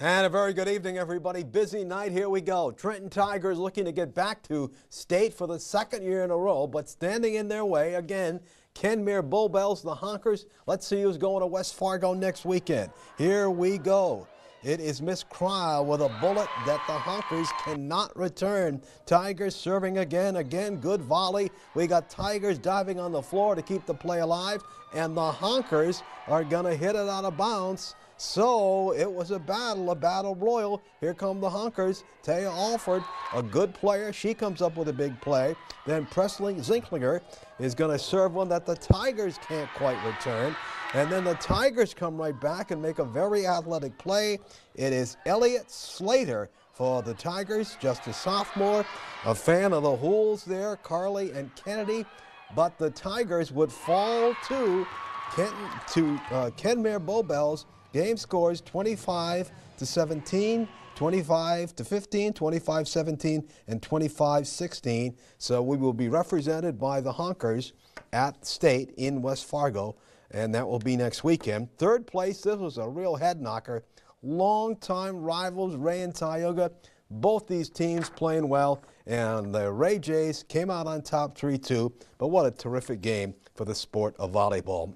And a very good evening, everybody. Busy night. Here we go. Trenton Tigers looking to get back to state for the second year in a row, but standing in their way again. Kenmare Bullbells, the Honkers. Let's see who's going to West Fargo next weekend. Here we go. It is Miss Cryle with a bullet that the Honkers cannot return. Tigers serving again. Good volley. We got Tigers diving on the floor to keep the play alive, and the Honkers are going to hit it out of bounds. So it was a battle royal. Here come the Honkers. Taya Alford, a good player. She comes up with a big play. Then Presley Zinklinger is going to serve one that the Tigers can't quite return. And then the Tigers come right back and make a very athletic play. It is Elliott Slater for the Tigers, just a sophomore, a fan of the Hools there, Carly and Kennedy. But the Tigers would fall to Kenmare Bullbells. Game scores 25-17, 25-15, 25-17, and 25-16. So we will be represented by the Honkers at state in West Fargo, and that will be next weekend. Third place, this was a real head knocker. Longtime rivals, Ray and Tioga. Both these teams playing well, and the Ray Jays came out on top 3-2. But what a terrific game for the sport of volleyball.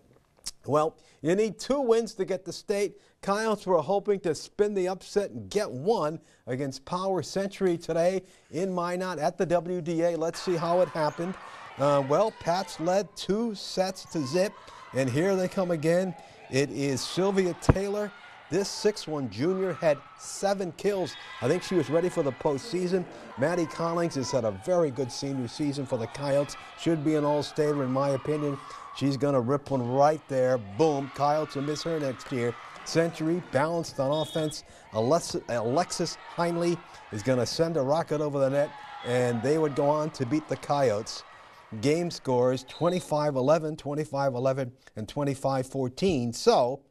Well, you need 2 wins to get to state. Coyotes were hoping to spin the upset and get one against Power Century today in Minot at the WDA. Let's see how it happened. Well, Pats led 2-0, and here they come again. It is Sylvia Taylor. This 6'1" junior had 7 kills. I think she was ready for the postseason. Maddie Collins has had a very good senior season for the Coyotes. Should be an all-stater in my opinion. She's going to rip one right there. Boom. Coyotes will miss her next year. Century balanced on offense. Alexis Heinley is going to send a rocket over the net, and they would go on to beat the Coyotes. Game scores 25-11, 25-11, and 25-14. So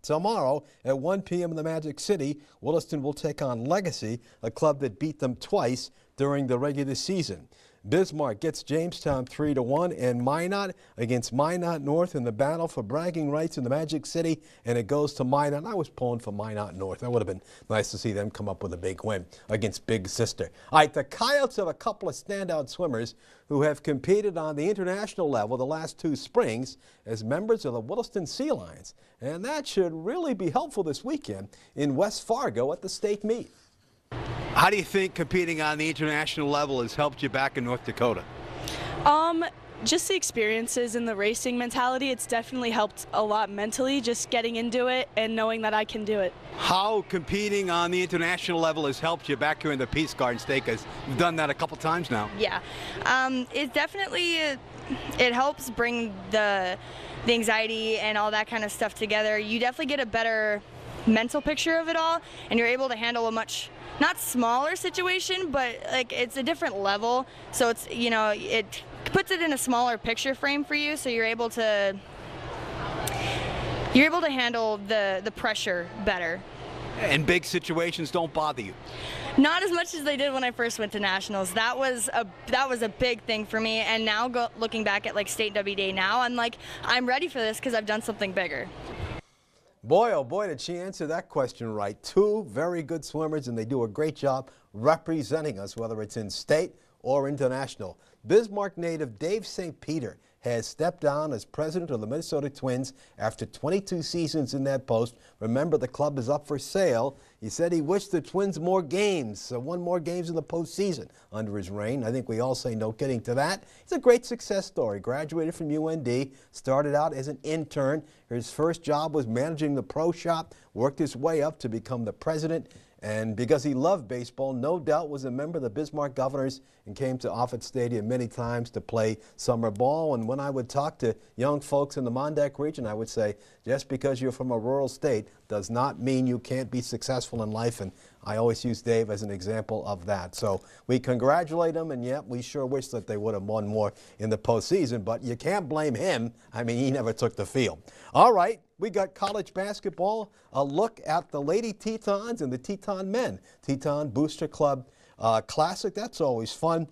tomorrow at 1 p.m. in the Magic City, Williston will take on Legacy, a club that beat them twice during the regular season. Bismarck gets Jamestown 3-1, and Minot against Minot North in the battle for bragging rights in the Magic City, and it goes to Minot. I was pulling for Minot North. That would have been nice to see them come up with a big win against Big Sister. All right, the Coyotes have a couple of standout swimmers who have competed on the international level the last 2 springs as members of the Williston Sea Lions, and that should really be helpful this weekend in West Fargo at the state meet. How do you think competing on the international level has helped you back in North Dakota? Just the experiences and the racing mentality, it's definitely helped a lot mentally, just getting into it and knowing that I can do it. How competing on the international level has helped you back here in the Peace Garden State, because you've done that a couple times now. Yeah, it definitely, it helps bring the anxiety and all that kind of stuff together. You definitely get a better mental picture of it all, and you're able to handle a much not smaller situation, but like it's a different level, so it's, you know, it puts it in a smaller picture frame for you, so you're able to handle the pressure better. And big situations don't bother you? Not as much as they did when I first went to nationals. That was a big thing for me, and now looking back at like state WDA now, I'm like, I'm ready for this because I've done something bigger. Boy, oh boy, did she answer that question right. 2 very good swimmers, and they do a great job representing us, whether it's in state or international. Bismarck native Dave St. Peter has stepped down as president of the Minnesota Twins after 22 seasons in that post. Remember, the club is up for sale. He said he wished the Twins more games, 1 more games in the postseason under his reign. I think we all say no kidding to that. It's a great success story. Graduated from UND, started out as an intern. His first job was managing the pro shop, worked his way up to become the president. And because he loved baseball, no doubt was a member of the Bismarck Governors and came to Offutt Stadium many times to play summer ball. And when I would talk to young folks in the Mondack region, I would say, just because you're from a rural state does not mean you can't be successful in life. And I always use Dave as an example of that. So we congratulate him, and yet we sure wish that they would have won more in the postseason. But you can't blame him. I mean, he never took the field. All right. We got college basketball, a look at the Lady Tetons and the Teton men. Teton Booster Club Classic, that's always fun.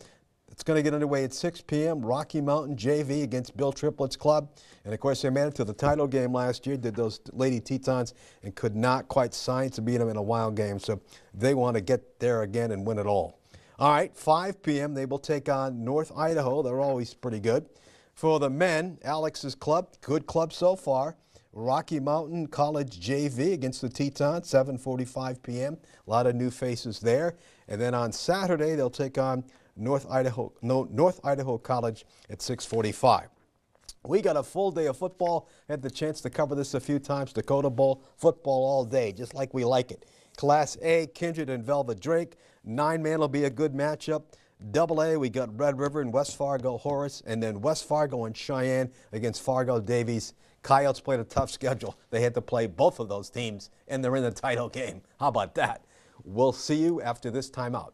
It's going to get underway at 6 p.m. Rocky Mountain JV against Bill Triplett's club. And, of course, they made it to the title game last year, did those Lady Tetons, and could not quite sign to beat them in a wild game. So they want to get there again and win it all. All right, 5 p.m. they will take on North Idaho. They're always pretty good. For the men, Alex's club, good club so far. Rocky Mountain College JV against the Tetons, 7:45 p.m. A lot of new faces there. And then on Saturday, they'll take on North Idaho College at 6:45. We got a full day of football. Had the chance to cover this a few times. Dakota Bowl football all day, just like we like it. Class A, Kindred and Velvet Drake. 9-man will be a good matchup. Double A, we got Red River and West Fargo Horace, and then West Fargo and Cheyenne against Fargo Davies. Coyotes played a tough schedule. They had to play both of those teams, and they're in the title game. How about that? We'll see you after this timeout.